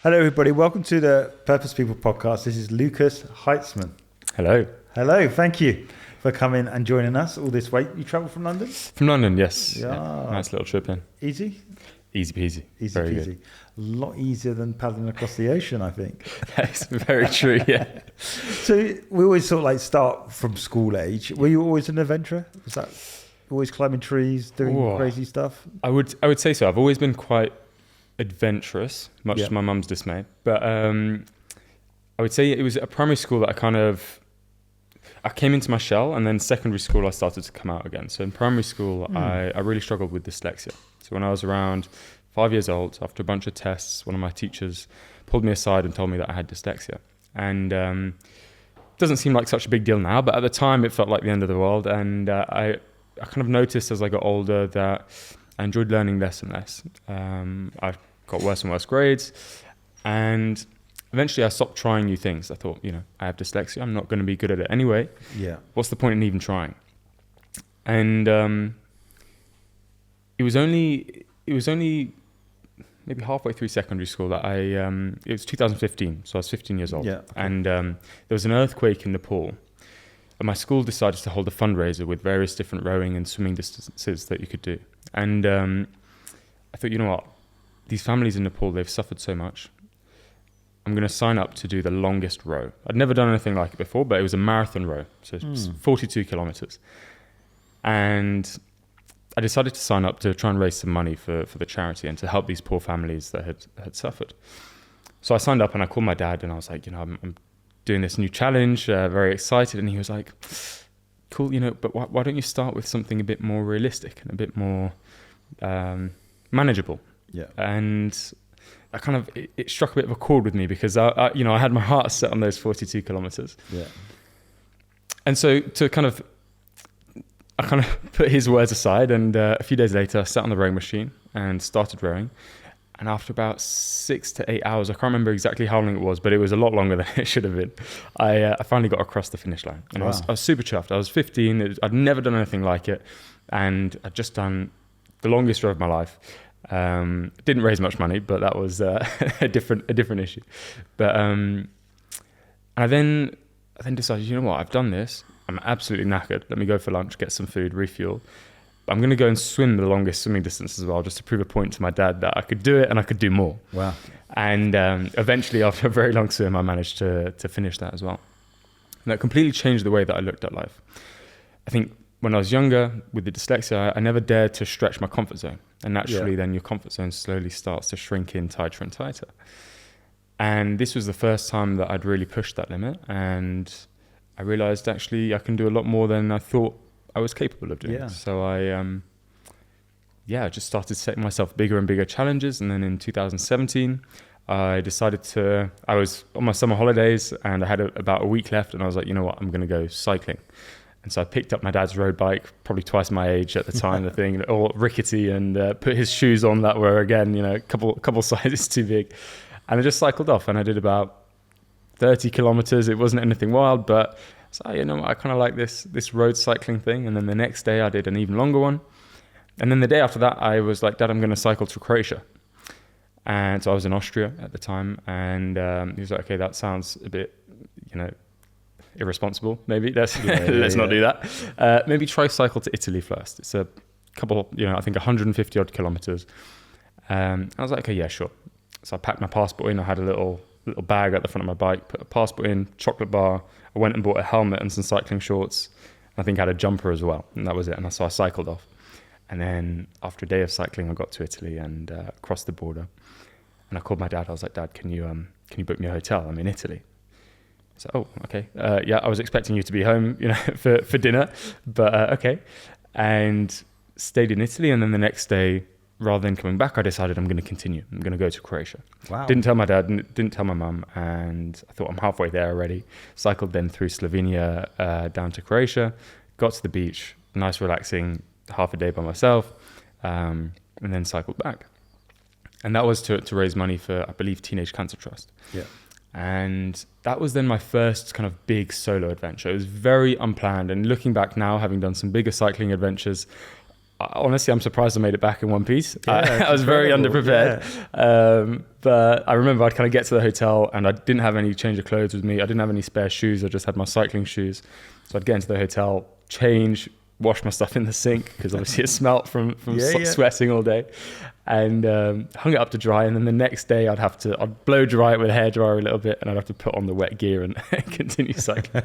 Hello, everybody. Welcome to the Purpose People podcast. This is Lukas Haitzmann. Hello. Hello. Thank you for coming and joining us all this way. You travel from London? From London, yes. Yeah. Nice little trip in. Easy? Easy peasy. Easy Very peasy. good. A lot easier than paddling across the ocean, I think. That's very true, yeah. So we always sort of like start from school age. Were you always an adventurer? Was that always climbing trees, doing crazy stuff? I would say so. I've always been quite adventurous, much to my mum's dismay. But I would say it was at primary school that I came into my shell, and then secondary school I started to come out again. So in primary school, I really struggled with dyslexia. So when I was around 5 years old, after a bunch of tests, one of my teachers pulled me aside and told me that I had dyslexia. And it doesn't seem like such a big deal now, but at the time it felt like the end of the world. And I kind of noticed as I got older that I enjoyed learning less and less. I got worse and worse grades, and eventually I stopped trying new things. I thought, I have dyslexia. I'm not going to be good at it anyway. Yeah. What's the point in even trying? And it was only maybe halfway through secondary school that it was 2015, so I was 15 years old. Yeah. Okay. And there was an earthquake in Nepal. And my school decided to hold a fundraiser with various different rowing and swimming distances that you could do. And I thought, you know what? These families in Nepal, they've suffered so much. I'm going to sign up to do the longest row. I'd never done anything like it before, but it was a marathon row, so 42 kilometers. And I decided to sign up to try and raise some money for the charity and to help these poor families that had suffered. So I signed up and I called my dad and I was like, I'm doing this new challenge, very excited. And he was like, cool, but why don't you start with something a bit more realistic and a bit more manageable? Yeah. And I kind of, it struck a bit of a chord with me because I had my heart set on those 42 kilometers. Yeah. And so I kind of put his words aside, and a few days later I sat on the rowing machine and started rowing. And after about 6 to 8 hours, I can't remember exactly how long it was, but it was a lot longer than it should have been. I finally got across the finish line, and wow. I was super chuffed. I was 15. I'd never done anything like it, and I'd just done the longest row of my life. Didn't raise much money, but that was a different issue. But I then decided, you know what, I've done this. I'm absolutely knackered. Let me go for lunch, get some food, refuel. But I'm going to go and swim the longest swimming distance as well, just to prove a point to my dad that I could do it and I could do more. Wow. And eventually, after a very long swim, I managed to finish that as well. And that completely changed the way that I looked at life. I think when I was younger, with the dyslexia, I never dared to stretch my comfort zone. And naturally, then your comfort zone slowly starts to shrink in tighter and tighter. And this was the first time that I'd really pushed that limit. And I realized actually I can do a lot more than I thought I was capable of doing. Yeah. So I just started setting myself bigger and bigger challenges. And then in 2017, I was on my summer holidays and I had about a week left, and I was like, you know what, I'm going to go cycling. And so I picked up my dad's road bike, probably twice my age at the time, the thing, all rickety, and put his shoes on that were, again, a couple sizes too big. And I just cycled off, and I did about 30 kilometers. It wasn't anything wild, but so, I kind of like this road cycling thing. And then the next day I did an even longer one. And then the day after that, I was like, Dad, I'm going to cycle to Croatia. And so I was in Austria at the time. And he was like, okay, that sounds a bit, irresponsible. Maybe let's not do that. Maybe try cycle to Italy first. It's a couple, I think 150 odd kilometers. I was like, okay, yeah, sure. So I packed my passport in. I had a little bag at the front of my bike, put a passport in, chocolate bar. I went and bought a helmet and some cycling shorts. I think I had a jumper as well, and that was it. And so I cycled off. And then after a day of cycling, I got to Italy and crossed the border. And I called my dad. I was like, Dad, can you book me a hotel? I'm in Italy. So, oh, okay. Yeah, I was expecting you to be home, for dinner, but okay. And stayed in Italy. And then the next day, rather than coming back, I decided I'm going to continue. I'm going to go to Croatia. Wow. Didn't tell my dad, didn't tell my mum, and I thought I'm halfway there already. Cycled then through Slovenia down to Croatia, got to the beach, nice relaxing, half a day by myself, and then cycled back. And that was to raise money for, I believe, Teenage Cancer Trust. Yeah. And that was then my first kind of big solo adventure. It was very unplanned. And looking back now, having done some bigger cycling adventures, honestly, I'm surprised I made it back in one piece. Yeah, I was very underprepared. Yeah. But I remember I'd kind of get to the hotel and I didn't have any change of clothes with me. I didn't have any spare shoes. I just had my cycling shoes. So I'd get into the hotel, change, wash my stuff in the sink because obviously it smelt from sweating all day, and hung it up to dry. And then the next day I'd blow dry it with a hairdryer a little bit, and I'd have to put on the wet gear and continue cycling.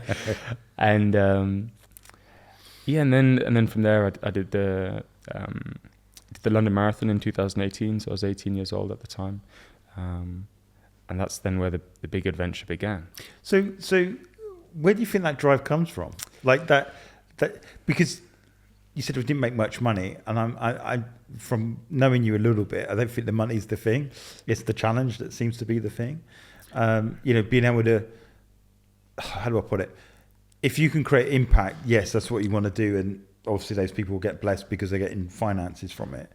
And and then from there I did the London Marathon in 2018. So I was 18 years old at the time, and that's then where the big adventure began. So where do you think that drive comes from? Like that because you said we didn't make much money, and I from knowing you a little bit, I don't think the money's the thing. It's the challenge that seems to be the thing. Being able to, how do I put it? If you can create impact, yes, that's what you want to do, and obviously those people will get blessed because they're getting finances from it.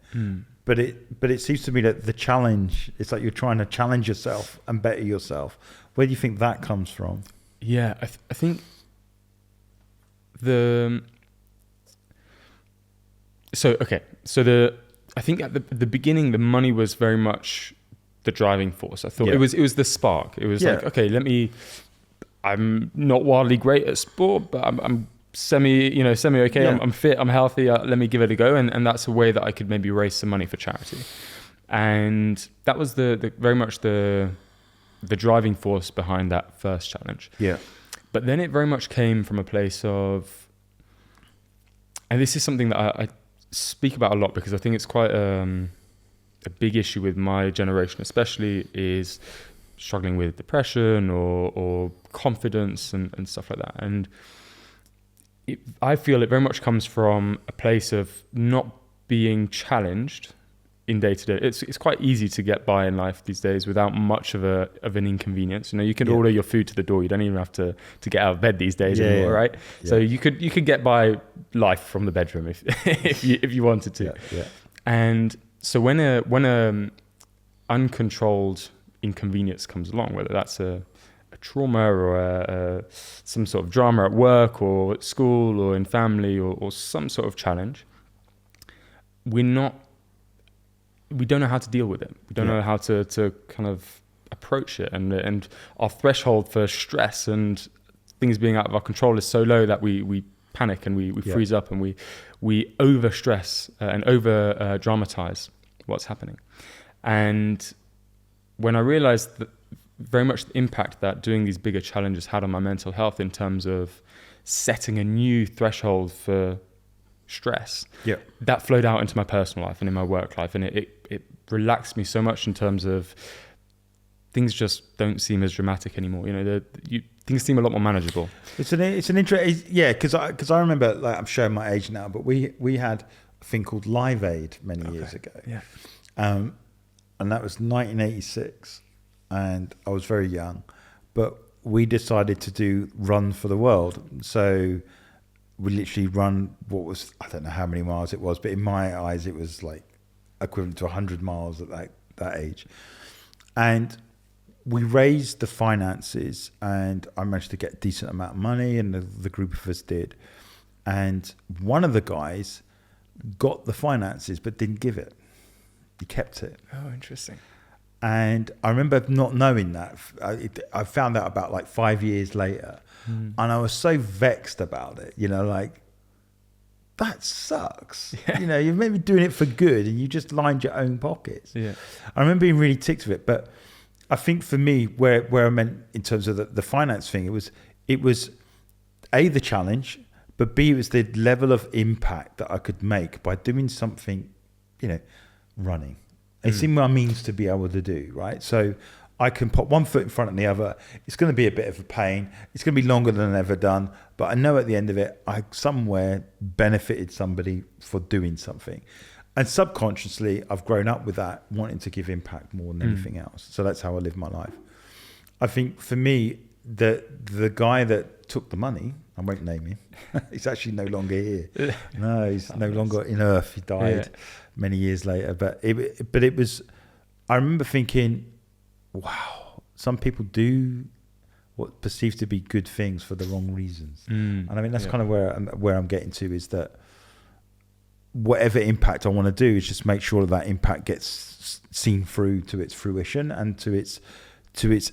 But it seems to me that the challenge, it's like you're trying to challenge yourself and better yourself. Where do you think that comes from? Yeah, I think I think at the beginning the money was very much the driving force. I thought it was the spark. It was like, okay, I'm not wildly great at sport, but I'm semi okay. Yeah. I'm fit, I'm healthy. Let me give it a go, and that's a way that I could maybe raise some money for charity. And that was the very much the driving force behind that first challenge. Yeah. But then it very much came from a place of, and this is something that I speak about a lot because I think it's quite a big issue with my generation, especially, is struggling with depression or confidence and stuff like that. And I feel it very much comes from a place of not being challenged in day to day. It's quite easy to get by in life these days without much of an inconvenience. You can order your food to the door. You don't even have to get out of bed these days anymore, right? Yeah. So you could get by life from the bedroom if you wanted to. Yeah. And so when a uncontrolled inconvenience comes along, whether that's a trauma or some sort of drama at work or at school or in family or some sort of challenge, we don't know how to deal with it. We don't know how to kind of approach it, and our threshold for stress and things being out of our control is so low that we panic and we freeze up and we over stress and over dramatize what's happening. And when I realized that very much the impact that doing these bigger challenges had on my mental health in terms of setting a new threshold for stress, that flowed out into my personal life and in my work life, and it relaxed me so much in terms of things just don't seem as dramatic anymore. Things seem a lot more manageable. It's an interesting, because I remember, like, I'm showing my age now, but we had a thing called Live Aid many years ago, and that was 1986, and I was very young, but we decided to do Run for the World. So we literally run what was, I don't know how many miles it was, but in my eyes it was like equivalent to 100 miles at that age. And we raised the finances, and I managed to get a decent amount of money, and the group of us did. And one of the guys got the finances but didn't give it. He kept it. Oh, interesting. And I remember not knowing that. I found out about like 5 years later. And I was so vexed about it, like, that sucks. Yeah. You're maybe doing it for good and you just lined your own pockets. Yeah. I remember being really ticked with it. But I think for me, where I meant in terms of the finance thing, it was A, the challenge, but B, it was the level of impact that I could make by doing something, running. It seemed my means to be able to do, right? So I can put one foot in front of the other. It's going to be a bit of a pain. It's going to be longer than I've ever done. But I know at the end of it, I somewhere benefited somebody for doing something. And subconsciously, I've grown up with that, wanting to give impact more than anything else. So that's how I live my life. I think for me, the guy that took the money, I won't name him. He's actually no longer here. No, he's no longer in Earth. He died many years later. But it was, I remember thinking, wow, some people do what perceived to be good things for the wrong reasons. And I mean, that's kind of where I'm getting to, is that whatever impact I want to do is just make sure that impact gets seen through to its fruition and to its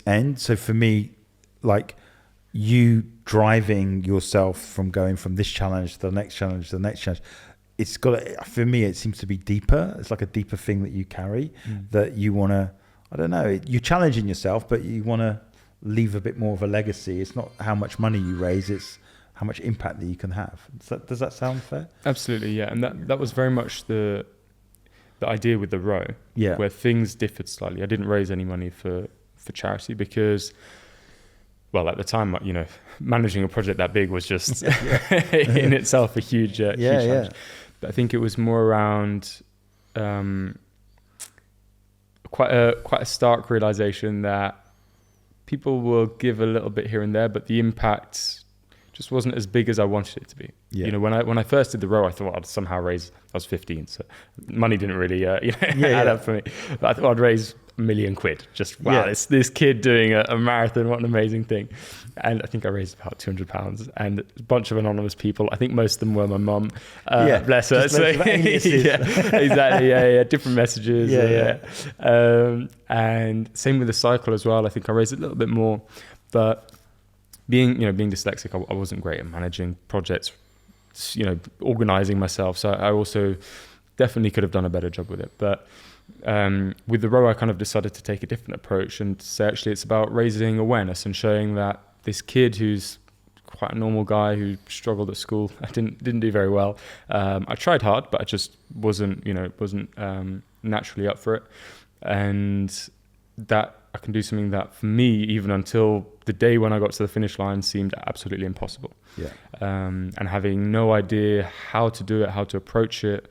end. So for me, like, you driving yourself from going from this challenge to the next challenge to the next challenge, it's got, for me, it seems to be deeper. It's like a deeper thing that you carry, that you want to, I don't know, you're challenging yourself, but you want to leave a bit more of a legacy. It's not how much money you raise, it's how much impact that you can have. Does that sound fair? Absolutely, yeah. And that was very much the idea with the row, where things differed slightly. I didn't raise any money for charity because, well, at the time, you know, managing a project that big was just in itself a huge challenge. But I think it was more around quite a stark realization that people will give a little bit here and there, but the impact just wasn't as big as I wanted it to be. You know, when I first did the row, I thought I'd somehow raise, I was 15, so money didn't really add up for me. But I thought I'd raise £1 million. Just, wow, it's this kid doing a marathon, what an amazing thing. And I think I raised about £200, and a bunch of anonymous people. I think most of them were my mum, bless her. So, exactly, different messages. And same with the cycle as well. I think I raised a little bit more, but being dyslexic, I wasn't great at managing projects, organizing myself. So I also definitely could have done a better job with it. But with the row, I kind of decided to take a different approach and say, actually, it's about raising awareness and showing that this kid who's quite a normal guy who struggled at school, I didn't do very well. I tried hard, but I just wasn't naturally up for it. And that I can do something that for me, even until the day when I got to the finish line, seemed absolutely impossible. And having no idea how to do it, how to approach it,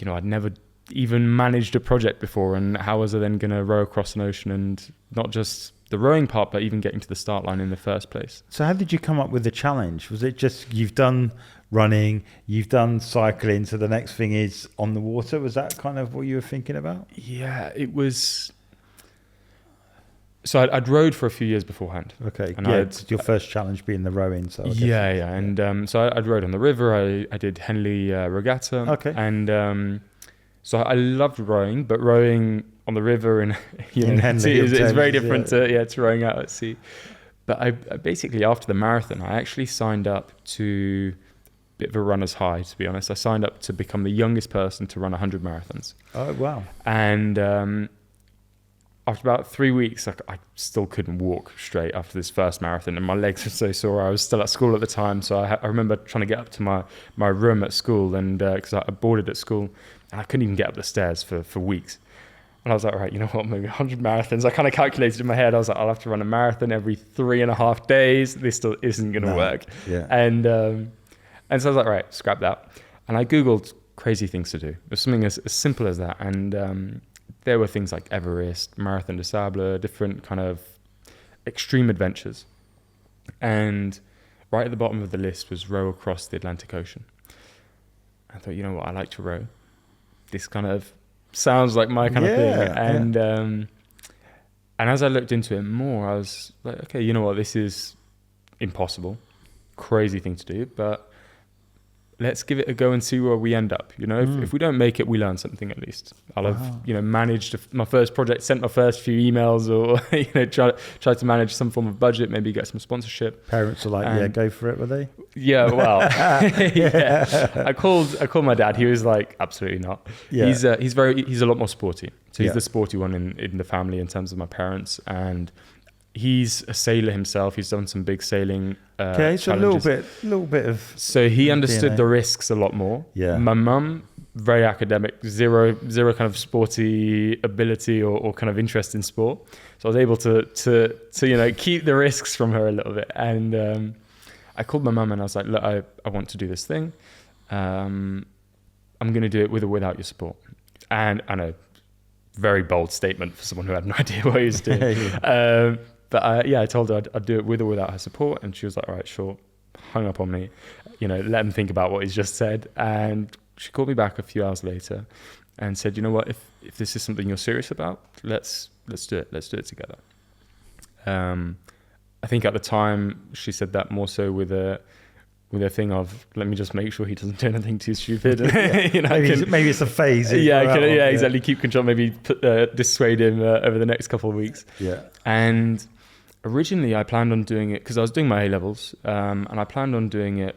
I'd never even managed a project before, and how was I then going to row across an ocean, and not just the rowing part, but even getting to the start line in the first place. So how did you come up with the challenge? Was it just, you've done running, you've done cycling, so the next thing is on the water? Was that kind of what you were thinking about? Yeah, it was. So I'd rowed for a few years beforehand. Okay, and your first challenge being the rowing. So and so I'd rowed on the river. I did Henley Regatta. Okay, and so I loved rowing, but rowing on the river in Henley is very different to rowing out at sea. But I basically, after the marathon, I actually signed up to a bit of a runner's high, to be honest. I signed up to become the youngest person to run 100 marathons. Oh, wow. And after about 3 weeks, I still couldn't walk straight after this first marathon, and my legs were so sore. I was still at school at the time, so I remember trying to get up to my room at school, and because I boarded at school, and I couldn't even get up the stairs for weeks. And I was like, right, you know what, maybe 100 marathons. I kind of calculated in my head, I was like, I'll have to run a marathon every 3.5 days. This still isn't going to work. And so I was like, right, scrap that. And I Googled crazy things to do. It was something as simple as that. And there were things like Everest, Marathon des Sables, different kind of extreme adventures. And right at the bottom of the list was row across the Atlantic Ocean. I thought, you know what, I like to row. This kind of sounds like my kind of thing. And as I looked into it more, I was like, okay, you know what, this is impossible, crazy thing to do, but let's give it a go and see where we end up. If we don't make it, we learn something at least. I'll have managed my first project, sent my first few emails, or try to manage some form of budget, maybe get some sponsorship. Parents are like, go for it, were they? Yeah, well, I called my dad. He was like, absolutely not. He's a lot more sporty. So he's the sporty one in the family in terms of my parents, and he's a sailor himself. He's done some big sailing so challenges. a little bit of. So he understood the risks a lot more. My mum, very academic, zero kind of sporty ability or kind of interest in sport. So I was able to keep the risks from her a little bit. And I called my mum and I was like, look, I want to do this thing. I'm going to do it with or without your support. And I know, very bold statement for someone who had no idea what he was doing. But I told her I'd do it with or without her support, and she was like, all right, sure. Hung up on me, let him think about what he's just said. And she called me back a few hours later and said, you know what, if this is something you're serious about, let's do it. Let's do it together. I think at the time she said that more so with a with a thing of, let me just make sure he doesn't do anything too stupid. You know, maybe it's a phase. Exactly. Keep control. Maybe dissuade him over the next couple of weeks. Yeah. And originally, I planned on doing it because I was doing my A levels, and I planned on doing it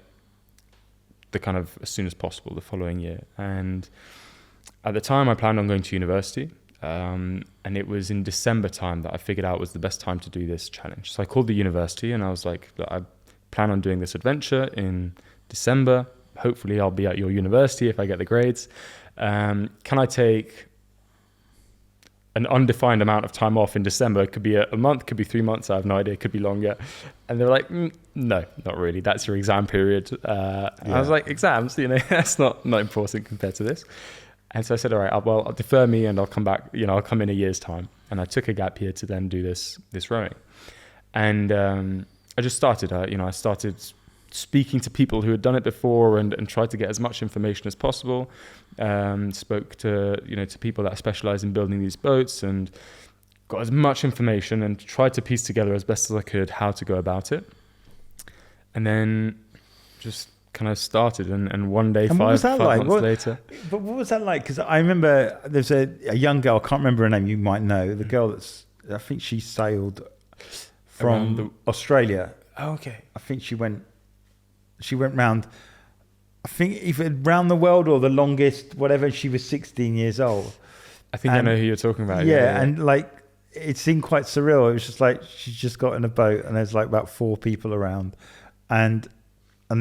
the kind of as soon as possible the following year. And at the time, I planned on going to university. And it was in December time that I figured out was the best time to do this challenge. So I called the university and I was like, look, I plan on doing this adventure in December. Hopefully I'll be at your university if I get the grades. Can I take an undefined amount of time off in December? It could be a month, could be 3 months. I have no idea. It could be longer. And they were like, no, not really. That's your exam period. I was like, exams, that's not important compared to this. And so I said, all right, I'll defer me and I'll come back, I'll come in a year's time. And I took a gap year to then do this rowing. And I just started, I started speaking to people who had done it before and tried to get as much information as possible. Spoke to, to people that specialize in building these boats and got as much information and tried to piece together as best as I could how to go about it. And then just kind of started and one day, five months later. But what was that like? Because I remember there's a young girl, I can't remember her name, you might know, the girl I think she sailed from Australia. Oh, okay. I think she went round, I think either round the world or the longest, whatever, she was 16 years old. I think I know who you're talking about. Yeah, and like, it seemed quite surreal. It was just like, she just got in a boat and there's like about 4 people around and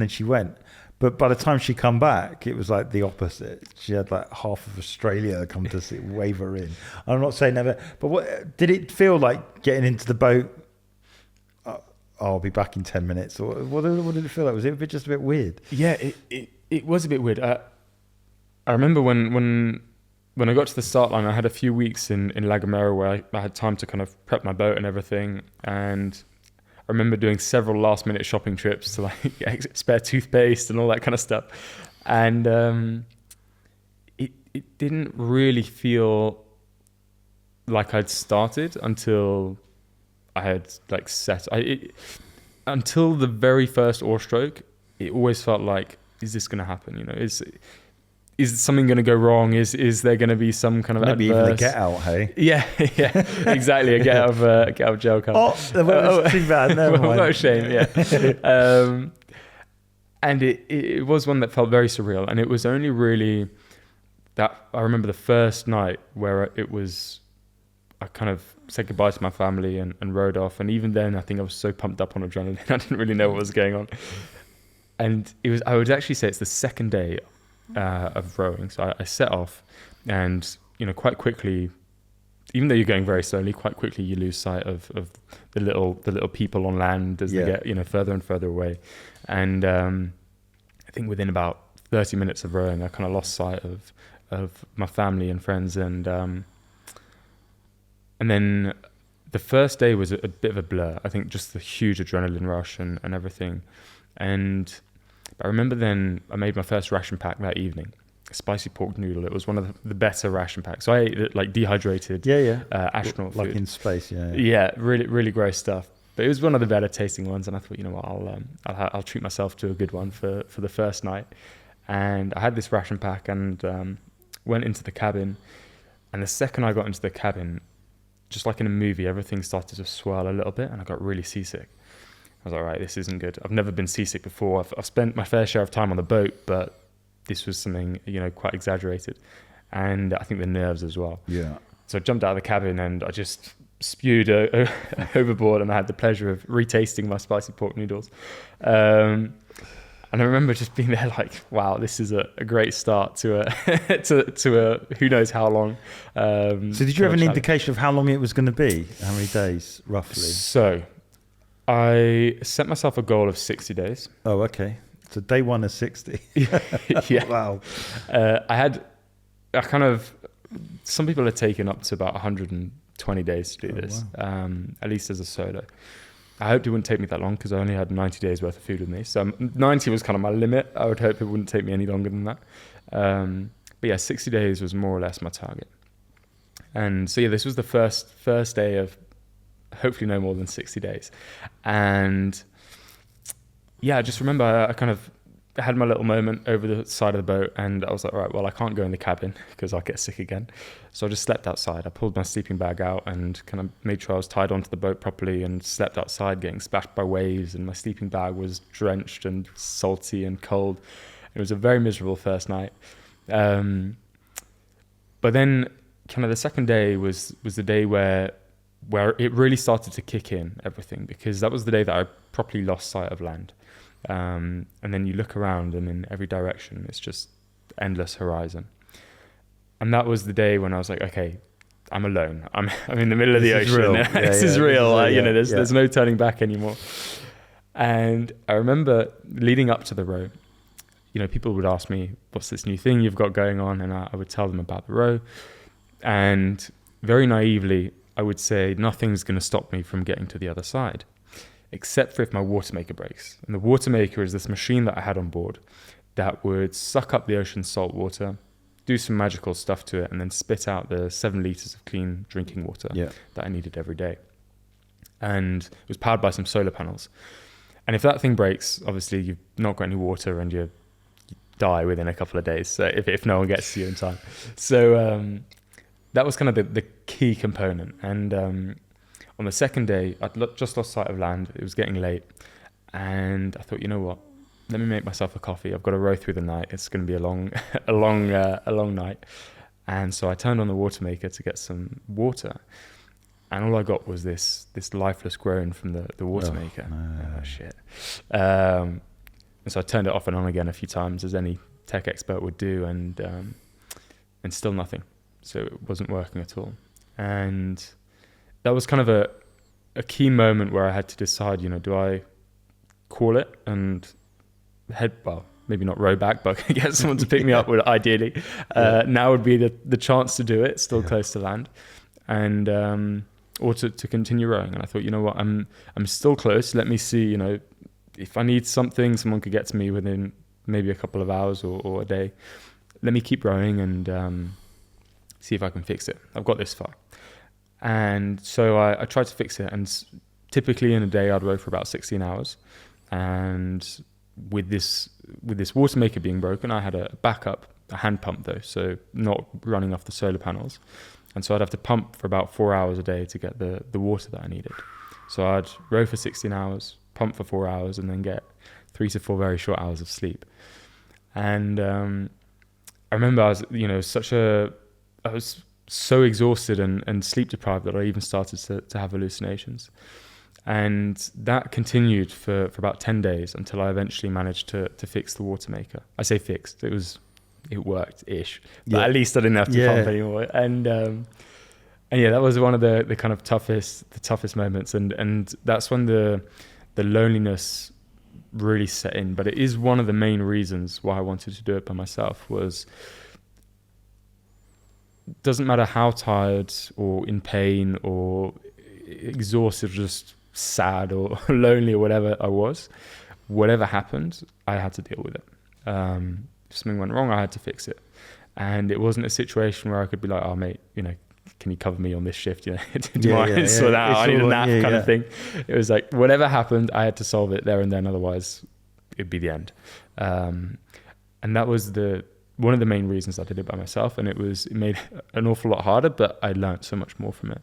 then she went. But by the time she come back, it was like the opposite. She had like half of Australia come to wave her in. I'm not saying never, but what did it feel like getting into the boat? I'll be back in 10 minutes. Or what did it feel like? Was it just a bit weird? Yeah, it was a bit weird. I remember when I got to the start line, I had a few weeks in La Gomera where I had time to kind of prep my boat and everything. And I remember doing several last minute shopping trips to like get spare toothpaste and all that kind of stuff. And it didn't really feel like I'd started until I had like until the very first oar stroke. It always felt like, is this going to happen? Is something going to go wrong? Is there going to be some kind of maybe adverse... even a get out? Hey, yeah, exactly, a get out of jail card. Oh, that's too bad. Never mind. What a shame. Yeah, and it was one that felt very surreal, and it was only really that I remember the first night where I kind of said goodbye to my family and rode off, and even then I think I was so pumped up on adrenaline I didn't really know what was going on. And I would actually say it's the second day of rowing. So I set off and, quite quickly, even though you're going very slowly, quite quickly you lose sight of the little people on land as they get, further and further away. And I think within about 30 minutes of rowing, I kind of lost sight of my family and friends. And then the first day was a bit of a blur. I think just the huge adrenaline rush and everything. And I remember then I made my first ration pack that evening, a spicy pork noodle. It was one of the better ration packs. So I ate it like dehydrated astronaut like food. in space, Yeah, really, really gross stuff. But it was one of the better tasting ones. And I thought, you know what, I'll treat myself to a good one for the first night. And I had this ration pack and went into the cabin. And the second I got into the cabin, just like in a movie, everything started to swirl a little bit and I got really seasick. I was like, right, this isn't good. I've never been seasick before. I've spent my fair share of time on the boat, but this was something, quite exaggerated. And I think the nerves as well. Yeah. So I jumped out of the cabin and I just spewed overboard, and I had the pleasure of retasting my spicy pork noodles. And I remember just being there like, wow, this is a great start to a who knows how long. So did you have an indication of how long it was going to be? How many days, roughly? So I set myself a goal of 60 days. Oh, okay. So day 1 is 60. Yeah. Wow. Some people are taking up to about 120 days to do this, wow. At least as a solo. I hoped it wouldn't take me that long because I only had 90 days worth of food with me. So 90 was kind of my limit. I would hope it wouldn't take me any longer than that. But yeah, 60 days was more or less my target. And so yeah, this was the first day of hopefully no more than 60 days. And yeah, I just remember I kind of had my little moment over the side of the boat, and I was like, right, well, I can't go in the cabin because I'll get sick again. So I just slept outside. I pulled my sleeping bag out and kind of made sure I was tied onto the boat properly, and slept outside getting splashed by waves, and my sleeping bag was drenched and salty and cold. It was a very miserable first night. But then kind of the second day was the day where it really started to kick in, everything, because that was the day that I properly lost sight of land. And then you look around, and in every direction it's just endless horizon. And that was the day when I was like, okay, I'm alone. I'm in the middle of the ocean. This is real. There's no turning back anymore. And I remember leading up to the row, people would ask me, what's this new thing you've got going on? And I would tell them about the row. And very naively, I would say, nothing's going to stop me from getting to the other side, except for if my water maker breaks. And the water maker is this machine that I had on board that would suck up the ocean's salt water, do some magical stuff to it, and then spit out the 7 liters of clean drinking water that I needed every day. And it was powered by some solar panels. And if that thing breaks, obviously you've not got any water and you die within a couple of days, so if no one gets to you in time. So that was kind of the key component. And on the second day, I'd just lost sight of land. It was getting late, and I thought, you know what? Let me make myself a coffee. I've got to row through the night. It's going to be a long night. And so I turned on the water maker to get some water, and all I got was this lifeless groan from the water maker. No. Oh shit! And so I turned it off and on again a few times, as any tech expert would do, and still nothing. So it wasn't working at all. And that was kind of a key moment where I had to decide, do I call it and maybe not row back, but get someone to pick me up, would ideally. Now would be the chance to do it, still close to land, and or to continue rowing. And I thought, you know what, I'm still close. Let me see, if I need something, someone could get to me within maybe a couple of hours or a day. Let me keep rowing and see if I can fix it. I've got this far. And so I tried to fix it, and typically in a day I'd row for about 16 hours. And with this water maker being broken, I had a backup, a hand pump though, so not running off the solar panels. And so I'd have to pump for about 4 hours a day to get the water that I needed. So I'd row for 16 hours, pump for 4 hours, and then get 3 to 4 very short hours of sleep. And I remember I was so exhausted and sleep deprived that I even started to have hallucinations. And that continued for about 10 days until I eventually managed to fix the water maker. I say fixed, it worked-ish, but at least I didn't have to pump anymore. And that was one of the kind of toughest moments. And that's when the loneliness really set in. But it is one of the main reasons why I wanted to do it by myself. Was doesn't matter how tired or in pain or exhausted, just sad or lonely or whatever I was, whatever happened, I had to deal with it. If something went wrong, I had to fix it. And it wasn't a situation where I could be like, oh mate, can you cover me on this shift? Do you mind? So that I need a nap kind of thing. It was like, whatever happened, I had to solve it there and then, otherwise it'd be the end. And that was one of the main reasons I did it by myself, and it made an awful lot harder, but I learned so much more from it.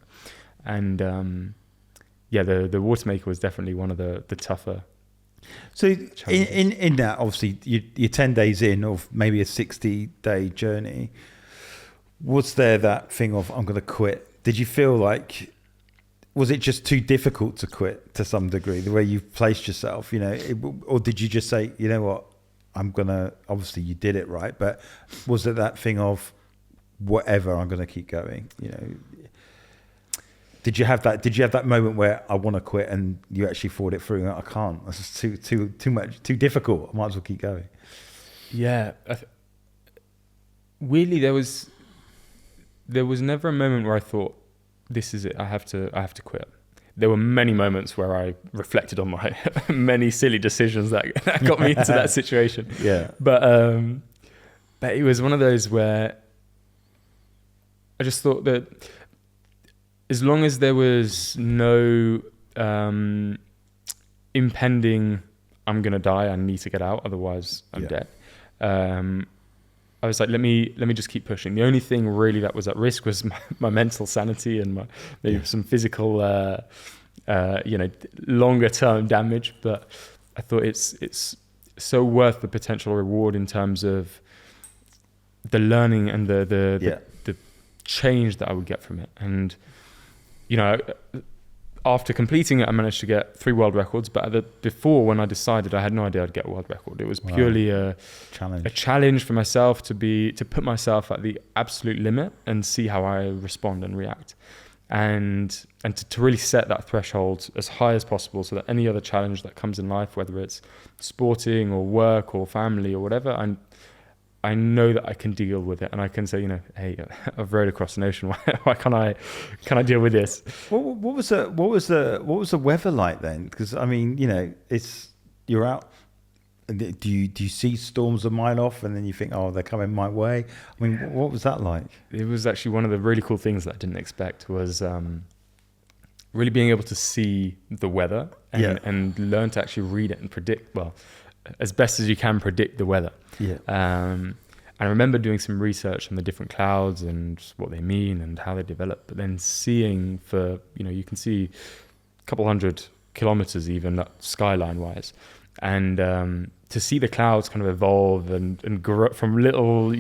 And the water maker was definitely one of the tougher. So in that, obviously you're 10 days in of maybe a 60-day journey. Was there that thing of, I'm going to quit? Did you feel like, was it just too difficult to quit to some degree, the way you've placed yourself, or did you just say, you know what, obviously you did it right, but was it that thing of whatever, I'm going to keep going? Did you have that moment where I want to quit and you actually thought it through? I can't, this is too much, too difficult. I might as well keep going. Yeah. Weirdly, there was never a moment where I thought, this is it, I have to quit. There were many moments where I reflected on my many silly decisions that got me into that situation. Yeah. But it was one of those where I just thought that as long as there was no impending I'm going to die. I need to get out. Otherwise I'm dead. I was like, let me just keep pushing. The only thing really that was at risk was my mental sanity and maybe some physical, longer term damage. But I thought it's so worth the potential reward in terms of the learning and the change that I would get from it. And, after completing it, I managed to get 3 world records. But before, when I decided, I had no idea I'd get a world record. It was purely a challenge for myself to put myself at the absolute limit and see how I respond and react, and to really set that threshold as high as possible, so that any other challenge that comes in life, whether it's sporting or work or family or whatever, I know that I can deal with it, and I can say, hey, I've rowed across an ocean. Why can't I deal with this? What was the weather like then? Because I mean, you're out. Do you see storms a mile off, and then you think, oh, they're coming my way? I mean, what was that like? It was actually one of the really cool things that I didn't expect was really being able to see the weather and learn to actually read it and predict. Well, as best as you can predict the weather. I remember doing some research on the different clouds and what they mean and how they develop, but then seeing you can see a couple 100 kilometers even skyline wise, and to see the clouds kind of evolve and grow from little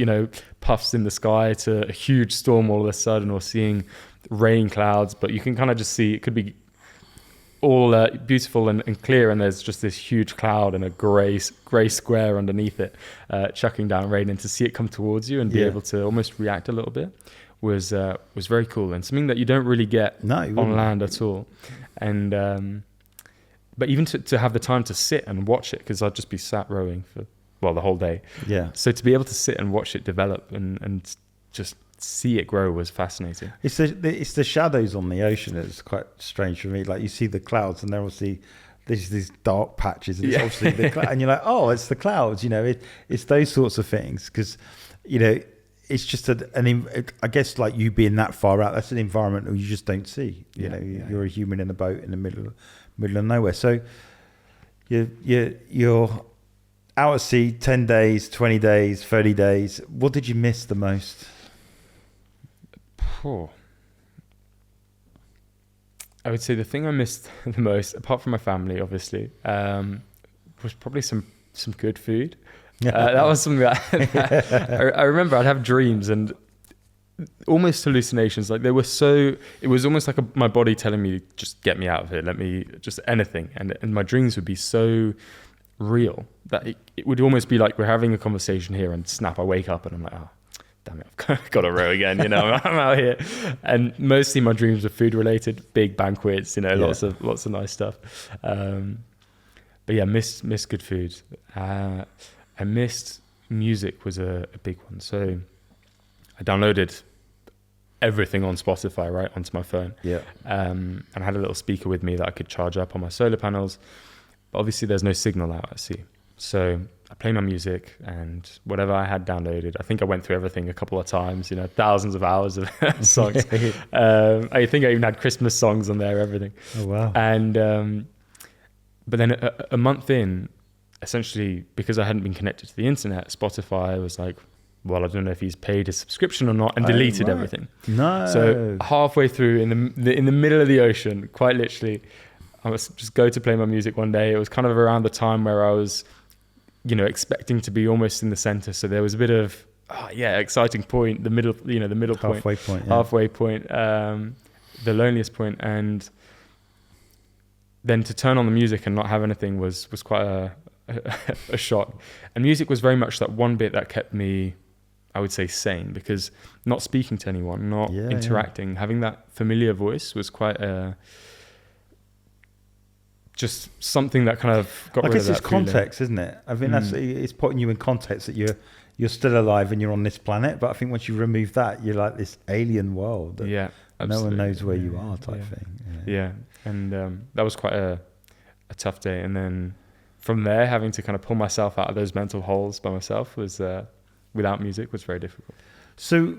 puffs in the sky to a huge storm all of a sudden, or seeing rain clouds, but you can kind of just see it could be all beautiful and clear, and there's just this huge cloud and a grey square underneath it, chucking down rain, and to see it come towards you and be able to almost react a little bit was very cool, and something that you don't really get on land at all. And but even to have the time to sit and watch it, because I'd just be sat rowing for the whole day. So to be able to sit and watch it develop and just see it grow was fascinating. It's the shadows on the ocean that's quite strange for me. Like, you see the clouds, and they're obviously there's these dark patches, and it's obviously the and you're like, oh, it's the clouds. It's those sorts of things, because it's just I guess, like, you being that far out, that's an environment that you just don't see. You're a human in a boat in the middle of nowhere. So you're out at sea 10 days, 20 days, 30 days. What did you miss the most? I would say the thing I missed the most, apart from my family, obviously, was probably some good food. That was something that I remember. I'd have dreams and almost hallucinations. Like, it was almost like my body telling me, just get me out of here. Let me just anything. And my dreams would be so real that it would almost be like we're having a conversation here, and snap, I wake up and I'm like, oh, damn it, I've got to row again, I'm out here. And mostly my dreams were food related, big banquets, lots of nice stuff. But yeah, missed good food. I missed music was a big one. So I downloaded everything on Spotify right onto my phone. And I had a little speaker with me that I could charge up on my solar panels. But obviously there's no signal out at sea. So I play my music, and whatever I had downloaded, I think I went through everything a couple of times, thousands of hours of songs. I think I even had Christmas songs on there, everything. Oh, wow. And, but then a month in, essentially, because I hadn't been connected to the internet, Spotify was like, well, I don't know if he's paid his subscription or not, and deleted everything. No. So halfway through, in the middle of the ocean, quite literally, I was just go to play my music one day. It was kind of around the time where I was, expecting to be almost in the center. So there was a bit of, exciting point, the middle point, halfway point, the loneliest point. And then to turn on the music and not have anything was quite a shock. And music was very much that one bit that kept me, I would say, sane, because not speaking to anyone, not interacting, having that familiar voice was quite just something that kind of got rid of that. I guess it's context, isn't it? I think it's putting you in context that you're still alive and you're on this planet. But I think once you remove that, you're like this alien world. That no one knows where you are, type thing. Yeah, and that was quite a tough day. And then from there, having to kind of pull myself out of those mental holes by myself was, without music, was very difficult. So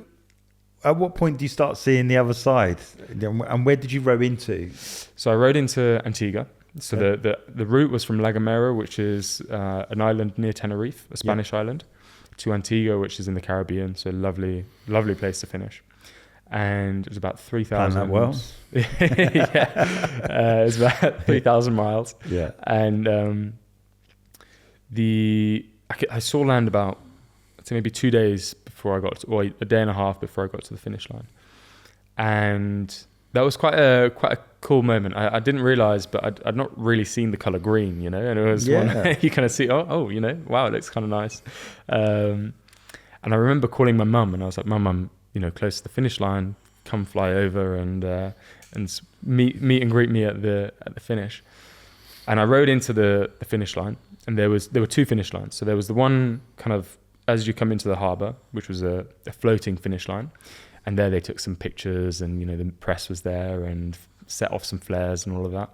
at what point do you start seeing the other side? And where did you row into? So I rowed into Antigua. So the route was from La Gomera, which is an island near Tenerife, a Spanish island, to Antigua, which is in the Caribbean. So lovely place to finish. And it was about 3,000. That well? Yeah, it was about 3,000 miles. Yeah. And I saw land about, I'd say maybe 2 days before I got to, or a day and a half before I got to the finish line. And that was quite a cool moment. I didn't realize, but I'd not really seen the color green, you know, and it was one you kind of see, oh, you know, wow, it looks kind of nice. And I remember calling my mum, and I was like, Mum, I'm, you know, close to the finish line, come fly over and meet and greet me at the finish. And I rode into the finish line, and there were two finish lines. So there was the one kind of as you come into the harbour, which was a floating finish line. And there they took some pictures, and, you know, the press was there and set off some flares and all of that,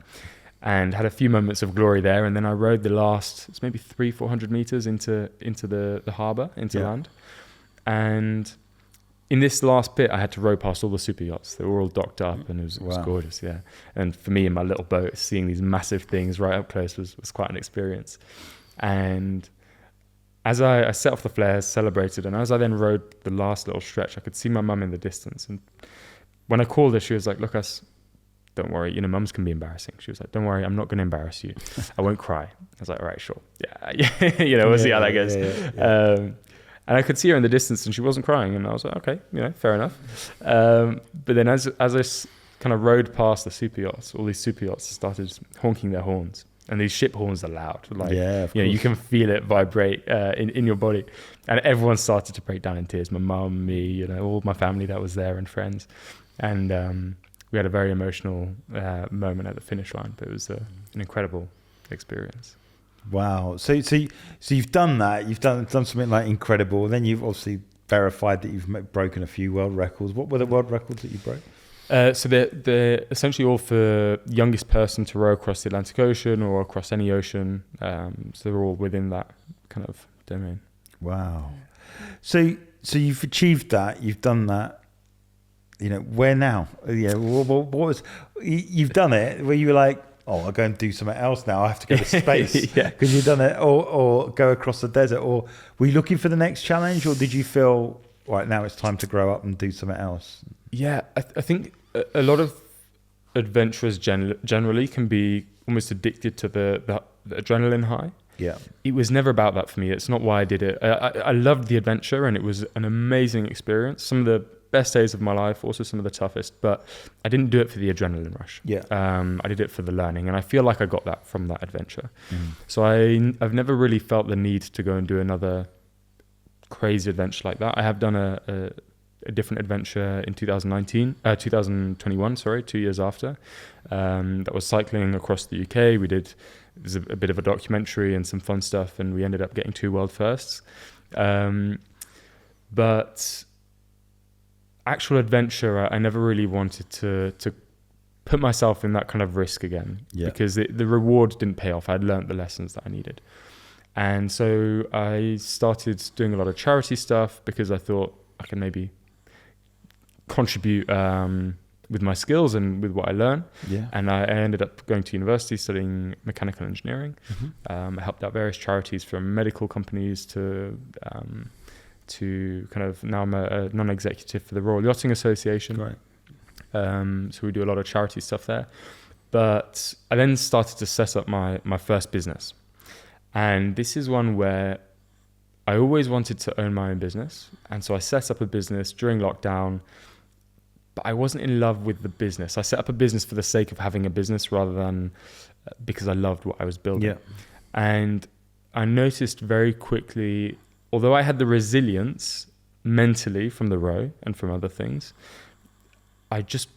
and had a few moments of glory there. And then I rode the last, it's maybe 300-400 meters into the harbour, into land. And in this last bit, I had to row past all the super yachts. They were all docked up, and it was gorgeous, yeah. And for me in my little boat, seeing these massive things right up close was quite an experience. And as I set off the flares, celebrated, and as I then rode the last little stretch, I could see my mum in the distance. And when I called her, she was like, "Lukas, don't worry, you know, mums can be embarrassing." She was like, "Don't worry, I'm not going to embarrass you. I won't cry." I was like, "All right, sure. Yeah, you know, we'll see how that goes." And I could see her in the distance, and she wasn't crying. And I was like, okay, you know, fair enough. But then as I kind of rode past the super yachts, all these super yachts started honking their horns. And these ship horns are loud. Like, you know, you can feel it vibrate in your body. And everyone started to break down in tears. My mum, me, you know, all my family that was there and friends. And we had a very emotional moment at the finish line. But it was an incredible experience. Wow. So you've done that. You've done something like incredible. Then you've obviously verified that you've broken a few world records. What were the world records that you broke? So they're essentially all for youngest person to row across the Atlantic Ocean or across any ocean. So they're all within that kind of domain. Wow. So you've achieved that. You've done that. You know, where now? Yeah. What was? You've done it. Where you were like, "Oh, I'll go and do something else now. I have to go to space." Because you've done it, or go across the desert. Or were you looking for the next challenge, or did you feel right now it's time to grow up and do something else? Yeah, I think a lot of adventurers generally can be almost addicted to the adrenaline high. Yeah. It was never about that for me. It's not why I did it. I loved the adventure, and it was an amazing experience. Some of the best days of my life, also some of the toughest, but I didn't do it for the adrenaline rush. Yeah. I did it for the learning, and I feel like I got that from that adventure. So I've never really felt the need to go and do another crazy adventure like that. I have done a different adventure in 2021, 2 years after. That was cycling across the UK. It was a bit of a documentary and some fun stuff, and we ended up getting 2 world firsts. But actual adventure, I never really wanted to put myself in that kind of risk again, because the reward didn't pay off. I'd learned the lessons that I needed. And so I started doing a lot of charity stuff because I thought I can maybe contribute with my skills and with what I learn. And I ended up going to university studying mechanical engineering. I helped out various charities, from medical companies to kind of, now I'm a non-executive for the Royal Yachting Association. Right. So we do a lot of charity stuff there. But I then started to set up my first business. And this is one where I always wanted to own my own business. And so I set up a business during lockdown, but I wasn't in love with the business. I set up a business for the sake of having a business rather than because I loved what I was building. And I noticed very quickly, although I had the resilience mentally from the row and from other things, I just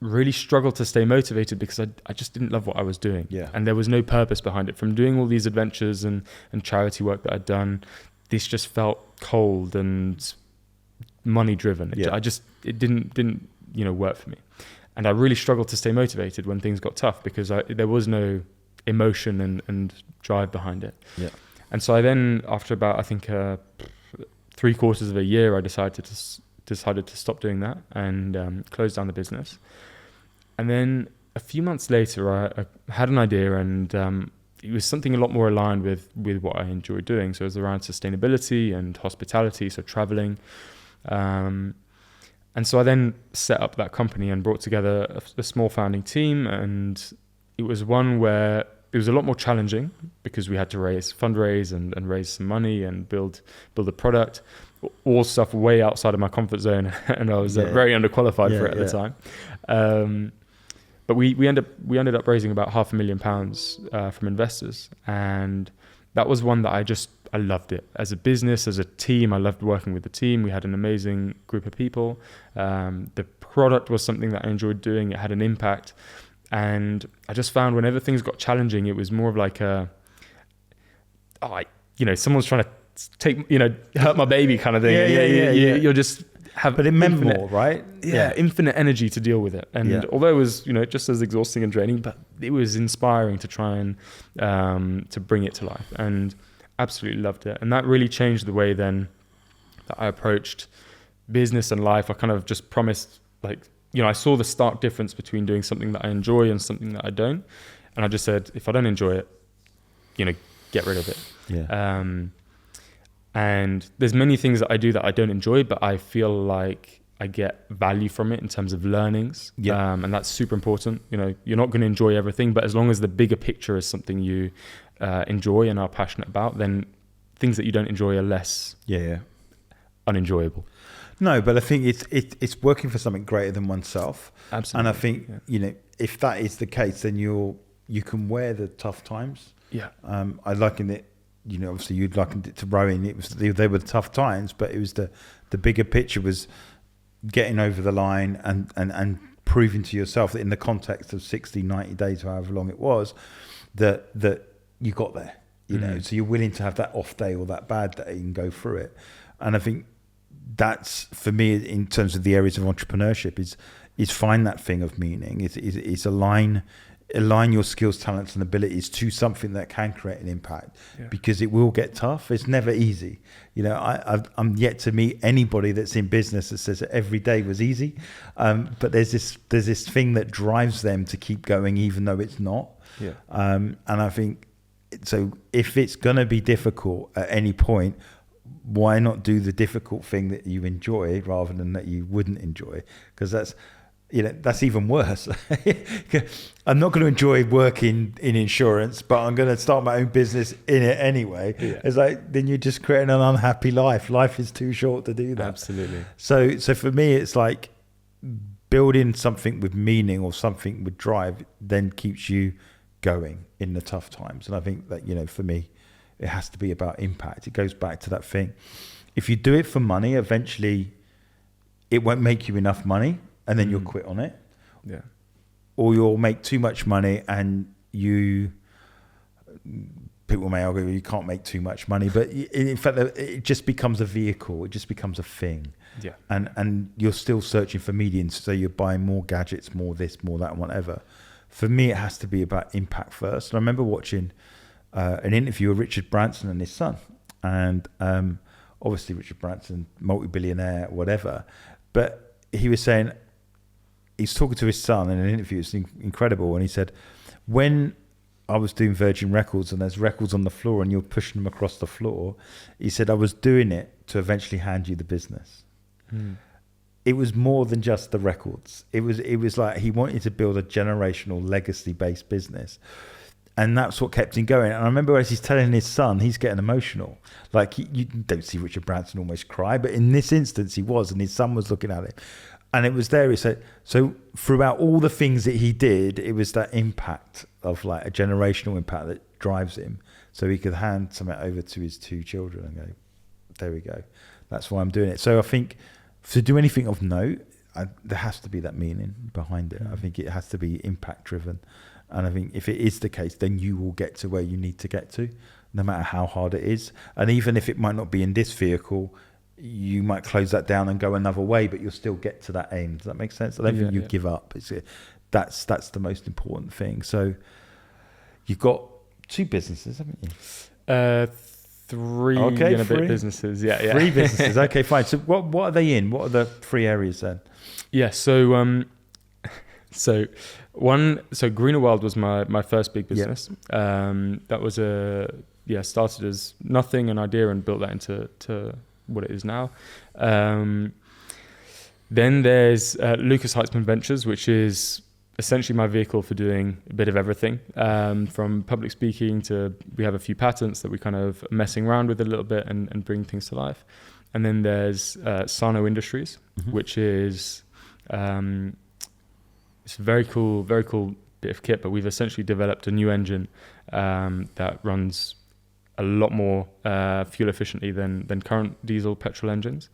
really struggled to stay motivated because I just didn't love what I was doing. And there was no purpose behind it. From doing all these adventures and charity work that I'd done, this just felt cold and money driven. It didn't work for me. And I really struggled to stay motivated when things got tough because there was no emotion and drive behind it. And so I then, after about, I think 3/4 of a year, I decided to stop doing that and close down the business. And then a few months later, I had an idea, and it was something a lot more aligned with what I enjoy doing. So it was around sustainability and hospitality, so traveling. And so I then set up that company and brought together a small founding team, and it was one where it was a lot more challenging because we had to fundraise and raise some money and build a product, all stuff way outside of my comfort zone, and I was very underqualified for it at the time. But we ended up raising about £500,000 from investors, and that was one that I loved it as a business, as a team. I loved working with the team. We had an amazing group of people. The product was something that I enjoyed doing. It had an impact, and I just found whenever things got challenging, it was more of like someone's trying to hurt my baby kind of thing. You're just but it meant more, right? Infinite energy to deal with it. And although it was, just as exhausting and draining, but it was inspiring to try and to bring it to life, and absolutely loved it. And that really changed the way then that I approached business and life. I kind of just promised, I saw the stark difference between doing something that I enjoy and something that I don't. And I just said, if I don't enjoy it, get rid of it. Yeah. And there's many things that I do that I don't enjoy, but I feel like I get value from it in terms of learnings. Yeah. And that's super important. You're not going to enjoy everything, but as long as the bigger picture is something you enjoy and are passionate about, then things that you don't enjoy are less unenjoyable. No, but I think it's working for something greater than oneself. Absolutely. And I think, if that is the case, then you can wear the tough times. Yeah. I liken it, obviously you'd likened it to rowing. They were the tough times, but it was the bigger picture was getting over the line and proving to yourself that in the context of 60, 90 days, or however long it was, that you got there, so you're willing to have that off day or that bad day and go through it. And I think that's, for me, in terms of the areas of entrepreneurship, is find that thing of meaning. It's align your skills, talents, and abilities to something that can create an impact, because it will get tough. It's never easy. I'm yet to meet anybody that's in business that says that every day was easy. But there's this thing that drives them to keep going, even though it's not. Yeah. And I think, so if it's going to be difficult at any point, why not do the difficult thing that you enjoy rather than that you wouldn't enjoy? Because that's even worse. I'm not going to enjoy working in insurance, but I'm going to start my own business in it anyway. Yeah. It's like, then you're just creating an unhappy life. Life is too short to do that. Absolutely. So for me, it's like building something with meaning or something with drive then keeps you going in the tough times. And I think that, for me, it has to be about impact. It goes back to that thing. If you do it for money, eventually it won't make you enough money, and then you'll quit on it. Yeah. Or you'll make too much money and people may argue you can't make too much money, but in fact it just becomes a vehicle. It just becomes a thing. Yeah. And you're still searching for medians. So you're buying more gadgets, more this, more that, and whatever. For me, it has to be about impact first. And I remember watching an interview of Richard Branson and his son. And obviously Richard Branson, multi-billionaire, whatever. But he was saying, he's talking to his son in an interview. It's incredible. And he said, when I was doing Virgin Records and there's records on the floor and you're pushing them across the floor, he said, I was doing it to eventually hand you the business. It was more than just the records. It was like he wanted to build a generational legacy-based business. And that's what kept him going. And I remember as he's telling his son, he's getting emotional. Like, you don't see Richard Branson almost cry, but in this instance he was, and his son was looking at it. And it was there, he said, so throughout all the things that he did, it was that impact of like a generational impact that drives him. So he could hand something over to his two children and go, there we go. That's why I'm doing it. So I think to do anything of note, there has to be that meaning behind it. I think it has to be impact driven. And I think if it is the case, then you will get to where you need to get to, no matter how hard it is. And even if it might not be in this vehicle, you might close that down and go another way, but you'll still get to that aim. Does that make sense? I don't think you give up. That's the most important thing. So you've got 2 businesses, haven't you? 3 okay, and a bit businesses. Yeah. 3 businesses. Okay, fine. So what are they in? What are the 3 areas then? Yeah. So So Greener World was my first big business. That was started as nothing, an idea, and built that into what it is now. Then there's Lukas Haitzmann Ventures, which is essentially my vehicle for doing a bit of everything, from public speaking to, we have a few patents that we kind of messing around with a little bit and bring things to life. And then there's Sano Industries, which is it's a very cool bit of kit, but we've essentially developed a new engine that runs a lot more fuel efficiently than current diesel petrol engines.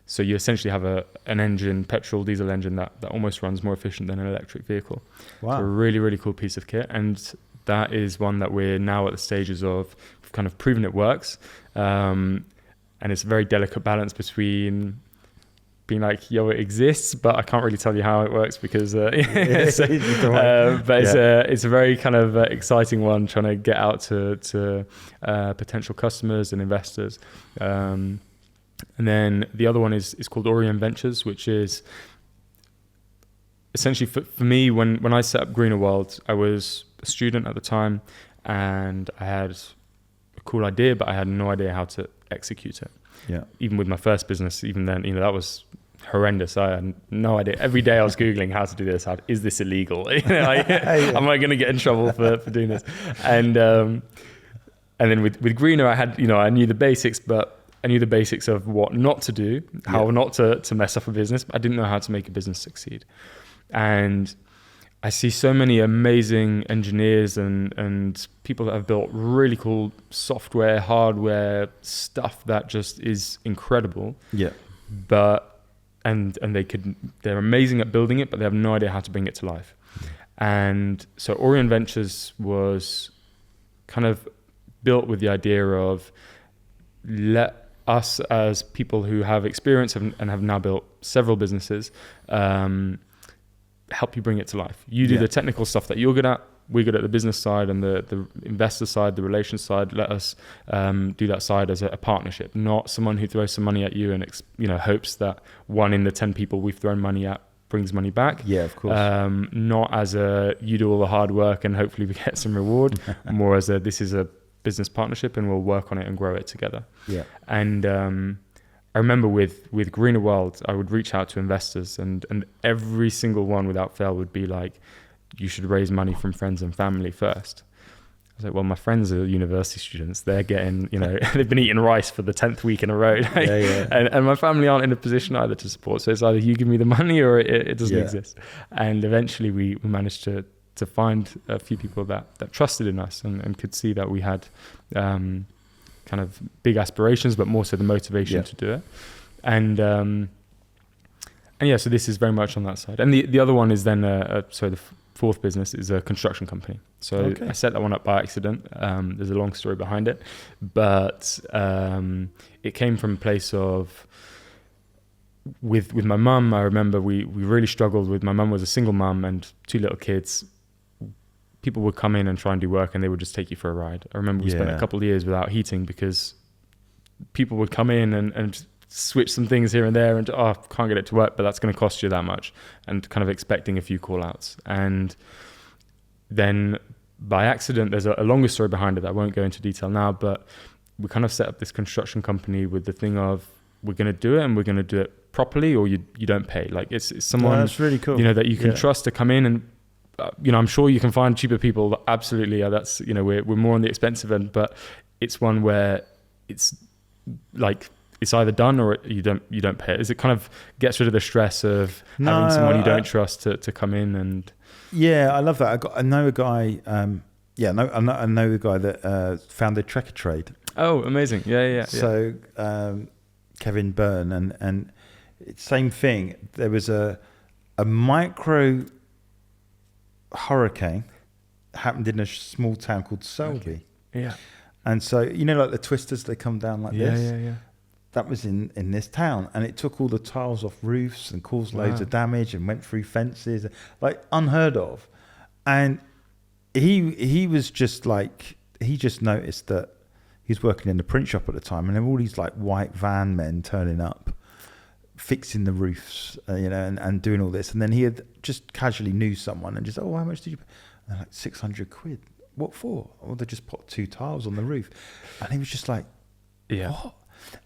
So you essentially have an engine, petrol diesel engine that almost runs more efficient than an electric vehicle. Wow. So a really, really cool piece of kit. And that is one that we're now at the stages of kind of proving it works. And it's a very delicate balance between being like, yo, it exists, but I can't really tell you how it works because it's a very kind of exciting one, trying to get out to potential customers and investors. And then the other one is called Cre8ion Ventures, which is essentially for me, when I set up Greener World, I was a student at the time and I had a cool idea, but I had no idea how to execute it. Yeah. Even with my first business, even then, that was horrendous. I had no idea. Every day I was Googling how to do this. Is this illegal? Am I going to get in trouble for doing this? And then with Greener, I had, I knew the basics, but I knew the basics of what not to do, how not to mess up a business. But I didn't know how to make a business succeed. And I see so many amazing engineers and people that have built really cool software, hardware, stuff that just is incredible. Yeah. But they're amazing at building it, but they have no idea how to bring it to life. And so Cre8ion Ventures was kind of built with the idea of let us as people who have experience and have now built several businesses, help you bring it to life. You do the technical stuff that you're good at. We're good at the business side and the investor side, the relations side. Let us do that side as a partnership, not someone who throws some money at you and hopes that 1 in the 10 people we've thrown money at brings money back. Yeah, of course. Not as you do all the hard work and hopefully we get some reward. More as this is a business partnership and we'll work on it and grow it together. Yeah. And I remember with Greener World, I would reach out to investors and every single one without fail would be like, you should raise money from friends and family first. I was like, well, my friends are university students. They're getting, they've been eating rice for the 10th week in a row. And my family aren't in a position either to support. So it's either you give me the money or it doesn't exist. And eventually we managed to find a few people that trusted in us and could see that we had kind of big aspirations, but more so the motivation to do it. And so this is very much on that side. And the other one is then, the fourth business is a construction company. So I set that one up by accident. There's a long story behind it, but it came from a place of, with my mum, I remember we really struggled with, my mum was a single mum and 2 little kids. People would come in and try and do work and they would just take you for a ride. I remember we spent a couple of years without heating because people would come in and switch some things here and there and can't get it to work, but that's going to cost you that much, and kind of expecting a few call outs. And then by accident, there's a longer story behind it that I won't go into detail now, but we kind of set up this construction company with the thing of, we're going to do it and we're going to do it properly or you don't pay. Like it's someone that's really cool. That you can trust to come in and I'm sure you can find cheaper people. Absolutely. That's, we're more on the expensive end, but it's one where it's like, it's either done or you don't pay it. It kind of gets rid of the stress of having someone you don't trust to come in and. Yeah, I love that. I know a guy. I know the guy that founded Cre8ion. Oh, amazing! Yeah. So Kevin Byrne and same thing. There was a micro hurricane happened in a small town called Selby. Okay. Yeah. And so like the twisters, they come down like this. Yeah. That was in this town, and it took all the tiles off roofs and caused loads of damage and went through fences, like unheard of. And he was just like, he just noticed that he was working in the print shop at the time, and there were all these like white van men turning up fixing the roofs, and doing all this. And then he had just casually knew someone and just, oh, how much did you pay? And like 600 quid. What for? Well, they just put 2 tiles on the roof. And he was just like, what?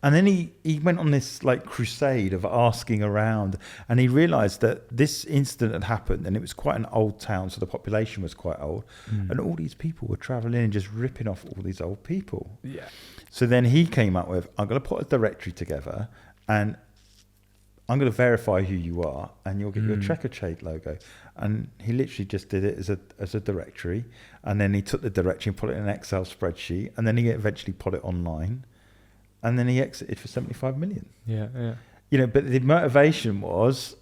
And then he went on this like crusade of asking around, and he realized that this incident had happened, and it was quite an old town, so the population was quite old, and all these people were traveling in and just ripping off all these old people. Yeah. So then he came up with, I'm going to put a directory together, and I'm going to verify who you are, and you'll get your Cre8ion logo. And he literally just did it as a directory, and then he took the directory and put it in an Excel spreadsheet, and then he eventually put it online. And then he exited for 75 million. Yeah. But the motivation was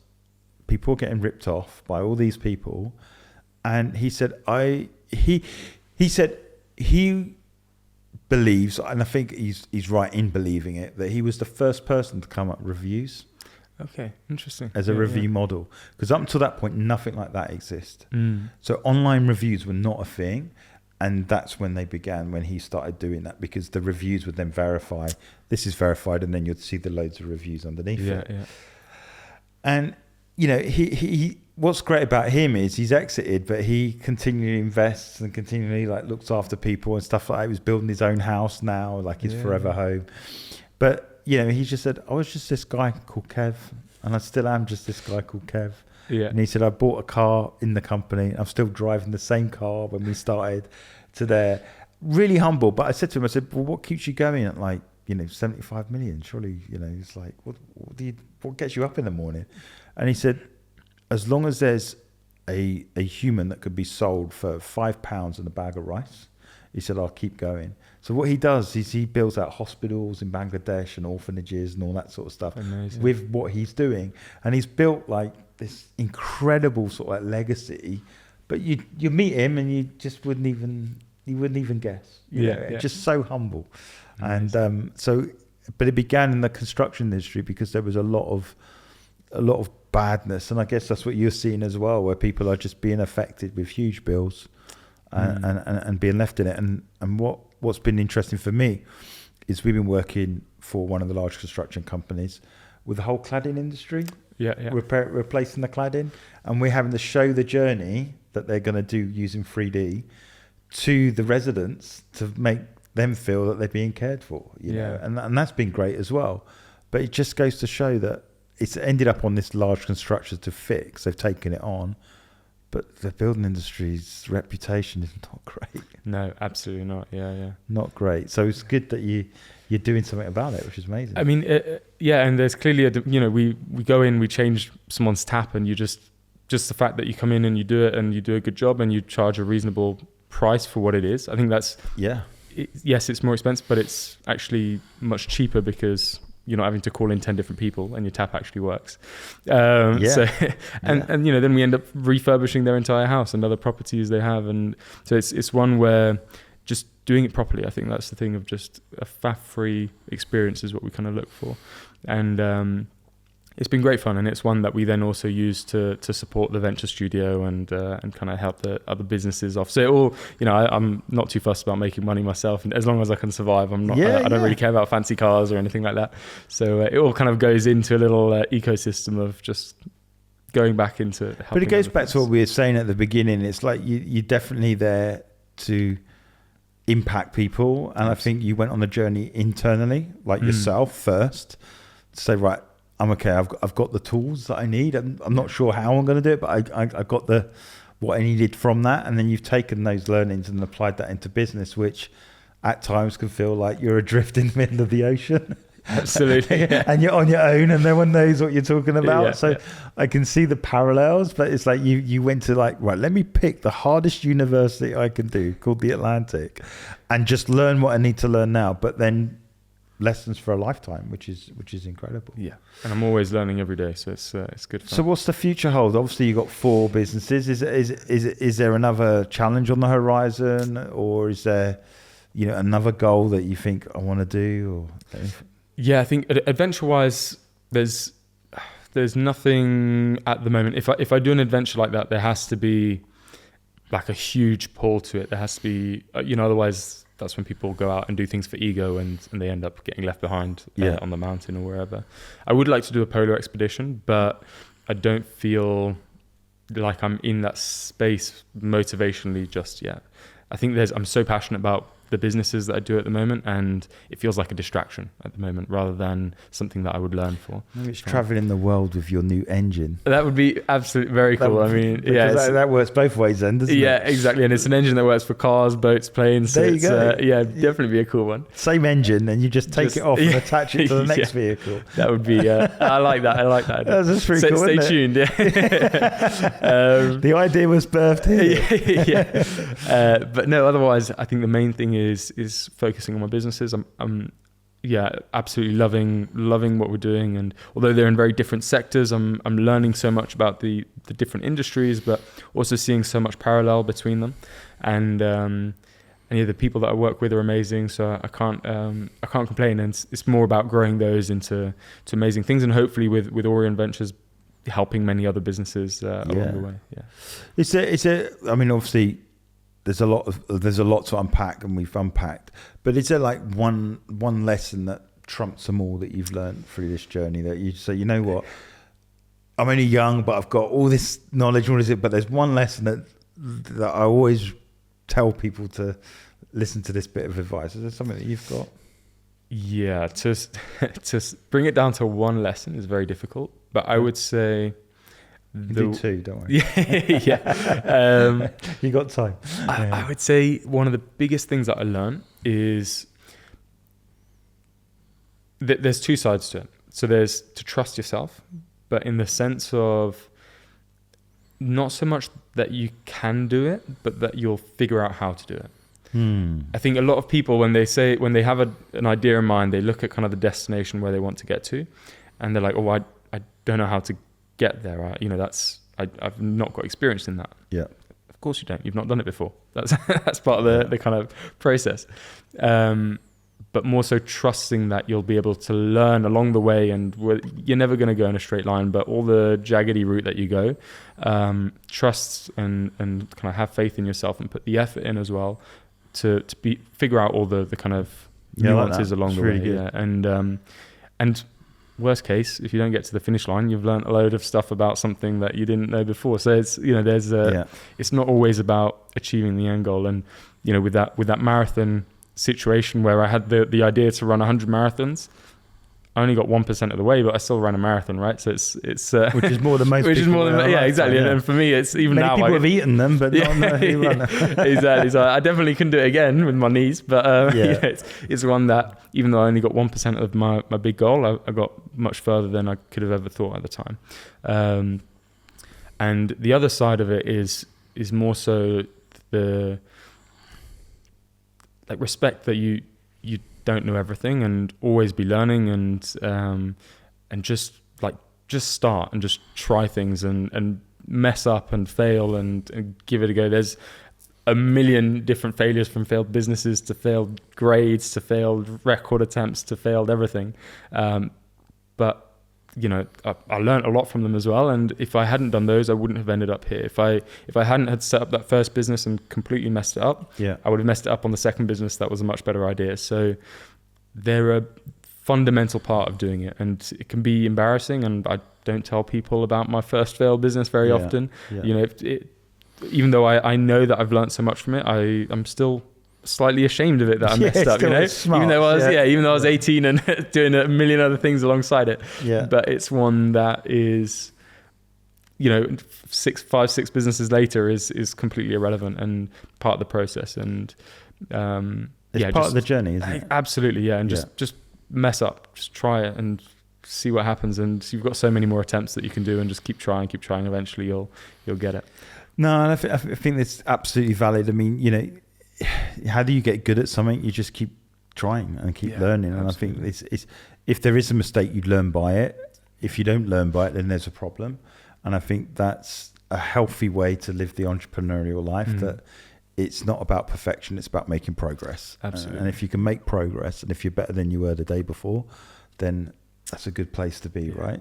people were getting ripped off by all these people. And he said, he believes, and I think he's right in believing it, that he was the first person to come up with reviews. Okay, interesting. As a review model. Because up until that point, nothing like that existed. So online reviews were not a thing. And that's when when he started doing that, because the reviews would then verify, this is verified, and then you'd see the loads of reviews underneath it. Yeah. And, he what's great about him is he's exited, but he continually invests and continually like looks after people and stuff like that. He was building his own house now, like his forever home. But, he just said, I was just this guy called Kev, and I still am just this guy called Kev. Yeah. And he said, I bought a car in the company. I'm still driving the same car when we started to there. Really humble. But I said to him, well, what keeps you going at 75 million? Surely, it's like, what gets you up in the morning? And he said, as long as there's a human that could be sold for £5 and a bag of rice, he said, I'll keep going. So what he does is he builds out hospitals in Bangladesh and orphanages and all that sort of stuff. Amazing. With what he's doing. And he's built this incredible sort of legacy, but you meet him and you just wouldn't even guess. Just so humble. Amazing. And but it began in the construction industry because there was a lot of badness, and I guess that's what you're seeing as well, where people are just being affected with huge bills and being left in it. And what's been interesting for me is we've been working for one of the large construction companies with the whole cladding industry. Replacing the cladding, and we're having to show the journey that they're going to do using 3D to the residents to make them feel that they're being cared for, and that's been great as well. But it just goes to show that it's ended up on this large construction to fix. They've taken it on, but the building industry's reputation is not great. No, absolutely not. Not great. So it's good that you're doing something about it, which is amazing. I mean, and there's clearly we go in, we change someone's tap, and you just the fact that you come in and you do it and you do a good job and you charge a reasonable price for what it is. I think that's yes, it's more expensive, but it's actually much cheaper because you're not having to call in 10 different people and your tap actually works. Then we end up refurbishing their entire house and other properties they have, and so it's one where just doing it properly, I think that's the thing, of just a faff-free experience is what we kind of look for. And it's been great fun, and it's one that we then also use to support the venture studio and kind of help the other businesses off. So it all, I'm not too fussed about making money myself, and as long as I can survive, I'm not. I don't really care about fancy cars or anything like that. So it all kind of goes into a little ecosystem of just going back into helping. But it goes back to what we were saying at the beginning. It's like you're definitely there to impact people, and I think you went on the journey internally, like yourself first, to say, right, I'm okay. I've got the tools that I need. I'm not sure how I'm going to do it, but I got what I needed from that. And then you've taken those learnings and applied that into business, which at times can feel like you're adrift in the middle of the ocean. Absolutely. And you're on your own and no one knows what you're talking about. I can see the parallels, but it's like you went to right, let me pick the hardest university I can do, called the Atlantic, and just learn what I need to learn now. But then lessons for a lifetime, which is incredible. Yeah, and I'm always learning every day, so it's good fun. So what's the future hold? Obviously, you've got 4 businesses. Is there another challenge on the horizon, or is there another goal that you think I want to do? Or I think adventure-wise, there's nothing at the moment. If I do an adventure like that, there has to be like a huge pull to it. There has to be, otherwise that's when people go out and do things for ego, and they end up getting left behind on the mountain or wherever. I would like to do a polar expedition, but I don't feel like I'm in that space motivationally just yet. I think I'm so passionate about the businesses that I do at the moment, and it feels like a distraction at the moment rather than something that I would learn for. Maybe it's traveling the world with your new engine. That would be absolutely very cool. I mean, yeah, that works both ways then, doesn't it? Yeah, exactly. And it's an engine that works for cars, boats, planes. There you go. Yeah, definitely be a cool one. Same engine, and you just take it off and attach it to the next vehicle. That would be, I like that. That's pretty cool, Stay tuned, yeah. The idea was birthed here. But no, otherwise, I think the main thing is focusing on my businesses. I'm absolutely loving what we're doing, and although they're in very different sectors, I'm learning so much about the different industries, but also seeing so much parallel between them. And the people that I work with are amazing, so I can't complain. And it's more about growing those into amazing things, and hopefully with Cre8ion Ventures helping many other businesses along the way. Yeah, I mean, obviously, there's a lot to unpack, and we've unpacked. But is there like one lesson that trumps them all that you've learned through this journey that you say, you know what, I'm only young, but I've got all this knowledge, but there's one lesson that I always tell people to listen to this bit of advice. Is there something that you've got? Yeah, to bring it down to one lesson is very difficult, but I would say. You do two, don't worry. Yeah. You got time. I would say one of the biggest things that I learned is that there's two sides to it. So there's to trust yourself, but in the sense of not so much that you can do it, but that you'll figure out how to do it. I think a lot of people, when they have an idea in mind, they look at kind of the destination where they want to get to, and they're like, oh, I don't know how to get there. I've not got experience in that. Yeah, of course you don't. You've not done it before. That's part of the kind of process. But more so trusting that you'll be able to learn along the way, and you're never going to go in a straight line. But all the jaggedy route that you go, trust and kind of have faith in yourself and put the effort in as well to figure out all the kind of nuances along the way. Yeah, and worst case, if you don't get to the finish line, you've learned a load of stuff about something that you didn't know before. So it's it's not always about achieving the end goal. And with that marathon situation where I had the idea to run 100 marathons, I only got 1% of the way, but I still ran a marathon, right? So it's which is more than most. Which is more than exactly. Yeah. And for me, it's even many now. People have eaten them, but not who run them. Exactly. So I definitely couldn't do it again with my knees, but it's one that even though I only got 1% of my big goal, I got much further than I could have ever thought at the time. And the other side of it is more so the respect that you don't know everything, and always be learning, and just start and just try things and mess up and fail and give it a go. There's a million different failures, from failed businesses to failed grades to failed record attempts to failed everything. But I learned a lot from them as well. And if I hadn't done those, I wouldn't have ended up here. If I hadn't had set up that first business and completely messed it up, I would have messed it up on the second business. That was a much better idea. So they're a fundamental part of doing it, and it can be embarrassing. And I don't tell people about my first failed business very often. Yeah. Even though I know that I've learned so much from it, I'm still slightly ashamed of it that I messed up, smart. even though I was 18 and doing a million other things alongside it. But it's one that is, 5-6 businesses later is completely irrelevant and part of the process. And it's part of the journey, isn't it? Absolutely. Yeah. And just mess up, just try it and see what happens. And you've got so many more attempts that you can do, and just keep trying. Eventually you'll get it. No, I think that's absolutely valid. I mean, how do you get good at something? You just keep trying and keep learning. And absolutely. I think it's if there is a mistake, you'd learn by it. If you don't learn by it, then there's a problem. And I think that's a healthy way to live the entrepreneurial life, that it's not about perfection, it's about making progress. Absolutely. And if you can make progress, and if you're better than you were the day before, then that's a good place to be, right?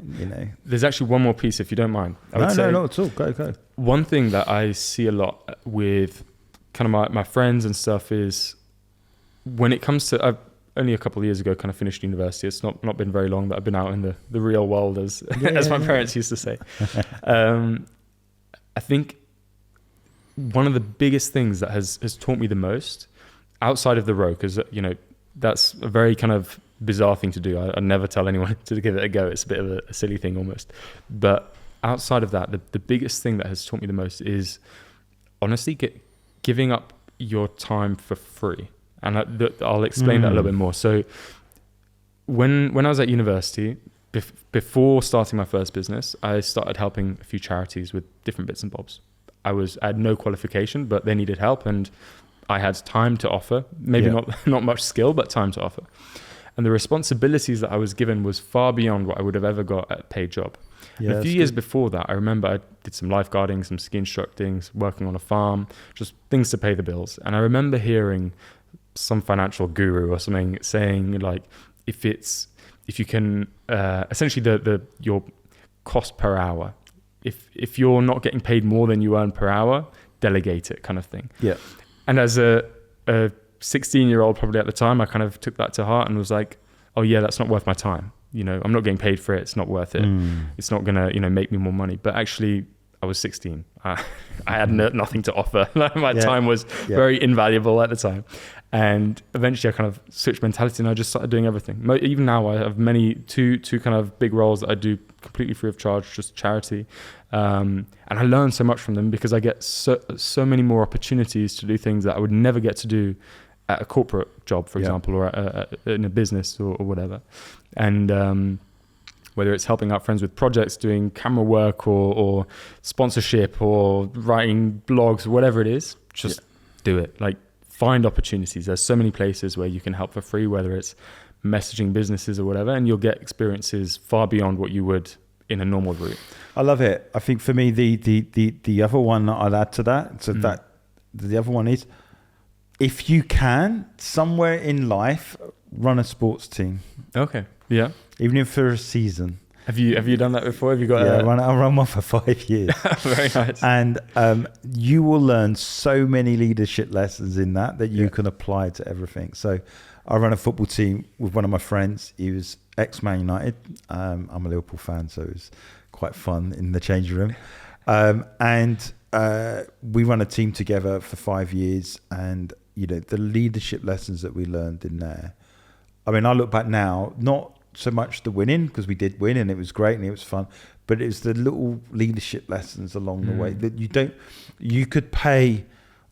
There's actually one more piece, if you don't mind. No, not at all. Go. One thing that I see a lot with kind of my friends and stuff is when it comes to, I've only a couple of years ago kind of finished university. It's not been very long that I've been out in the real world, as as my parents used to say. I think one of the biggest things that has taught me the most outside of the row, because, you know, that's a very kind of bizarre thing to do. I never tell anyone to give it a go. It's a bit of a silly thing almost. But outside of that, the biggest thing that has taught me the most is honestly giving up your time for free. And I'll explain that a little bit more. So when I was at university, before starting my first business, I started helping a few charities with different bits and bobs. I had no qualification, but they needed help, and I had time to offer. Maybe not much skill, but time to offer. And the responsibilities that I was given was far beyond what I would have ever got at a paid job. Yeah, and a few years before that, I remember I did some lifeguarding, some ski instructing, working on a farm, just things to pay the bills. And I remember hearing some financial guru or something saying, like, if you can essentially your cost per hour, if you're not getting paid more than you earn per hour, delegate it, kind of thing. Yeah. And as a 16-year-old probably at the time, I kind of took that to heart and was like, oh yeah, that's not worth my time. You know, I'm not getting paid for it. It's not worth it. It's not gonna, you know, make me more money. But actually, I was 16. I had nothing to offer. My time was very invaluable at the time. And eventually I kind of switched mentality and I just started doing everything. Even now I have two kind of big roles that I do completely free of charge, just charity. And I learn so much from them because I get so many more opportunities to do things that I would never get to do at a corporate job, for example, or in a business or whatever. And whether it's helping out friends with projects, doing camera work or sponsorship or writing blogs, whatever it is, just do it. Like, find opportunities. There's so many places where you can help for free, whether it's messaging businesses or whatever, and you'll get experiences far beyond what you would in a normal route. I love it. I think for me, the other one that I'd add to that, so that the other one is, if you can, somewhere in life, run a sports team. Okay. Yeah. Even if for a season. Have you done that before? Have you got? Yeah, I run one for 5 years. Very nice. And you will learn so many leadership lessons in that you can apply to everything. So I run a football team with one of my friends. He was ex-Man United. I'm a Liverpool fan, so it was quite fun in the changing room. And we run a team together for 5 years. And, you know, the leadership lessons that we learned in there. I mean, I look back now, not so much the winning, because we did win and it was great and it was fun, but it was the little leadership lessons along the way that you could pay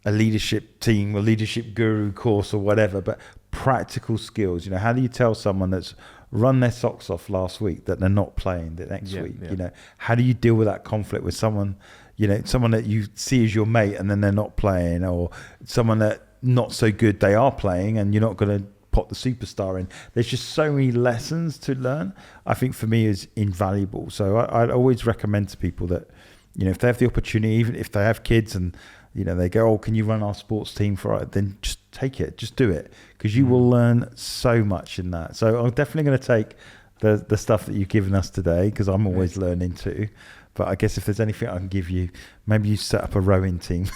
a leadership team or leadership guru course or whatever, but practical skills, you know, how do you tell someone that's run their socks off last week that they're not playing the next week? You know, how do you deal with that conflict with someone, you know, someone that you see as your mate and then they're not playing, or someone that not so good, they are playing and you're not going to pop the superstar in. There's just so many lessons to learn. I think for me is invaluable. So I'd always recommend to people that, you know, if they have the opportunity, even if they have kids and, you know, they go, oh, can you run our sports team for it? Then just take it, just do it, because you will learn so much in that. So I'm definitely going to take the stuff that you've given us today, because I'm always learning too. But I guess if there's anything I can give you, maybe you set up a rowing team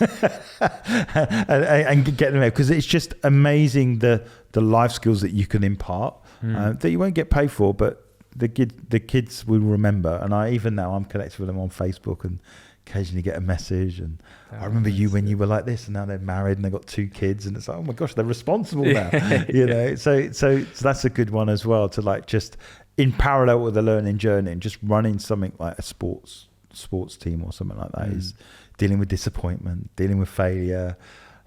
and get them out, because it's just amazing the life skills that you can impart that you won't get paid for, but the kids will remember. And even now I'm connected with them on Facebook and occasionally get a message. And I remember you when you were like this, and now they're married and they've got 2 kids, and it's like, oh my gosh, they're responsible now. You know, so that's a good one as well, to like just in parallel with the learning journey and just running something like a sports team or something like that is dealing with disappointment, dealing with failure,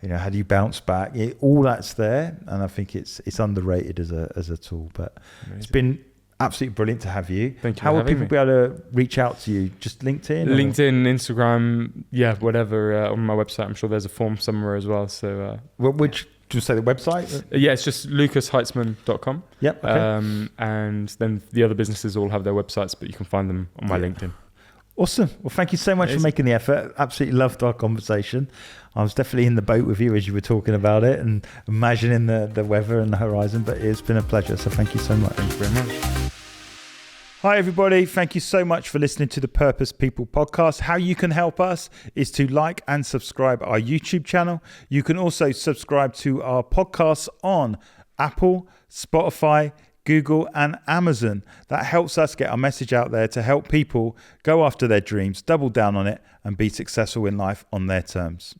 you know, how do you bounce back? All that's there, and I think it's underrated as a tool. But It's been absolutely brilliant to have you. Thank you. How will people be able to reach out to you? Just LinkedIn, Instagram, whatever. On my website, I'm sure there's a form somewhere as well. So which, just say the website? It's just lukashaitzmann.com. Yep. Okay. And then the other businesses all have their websites, but you can find them on my LinkedIn. Awesome. Well, thank you so much for making the effort. Absolutely loved our conversation. I was definitely in the boat with you as you were talking about it and imagining the weather and the horizon, but it's been a pleasure. So thank you so much. Thank you very much. Hi, everybody. Thank you so much for listening to the Purpose People podcast. How you can help us is to like and subscribe our YouTube channel. You can also subscribe to our podcasts on Apple, Spotify, Google, and Amazon. That helps us get our message out there to help people go after their dreams, double down on it, and be successful in life on their terms.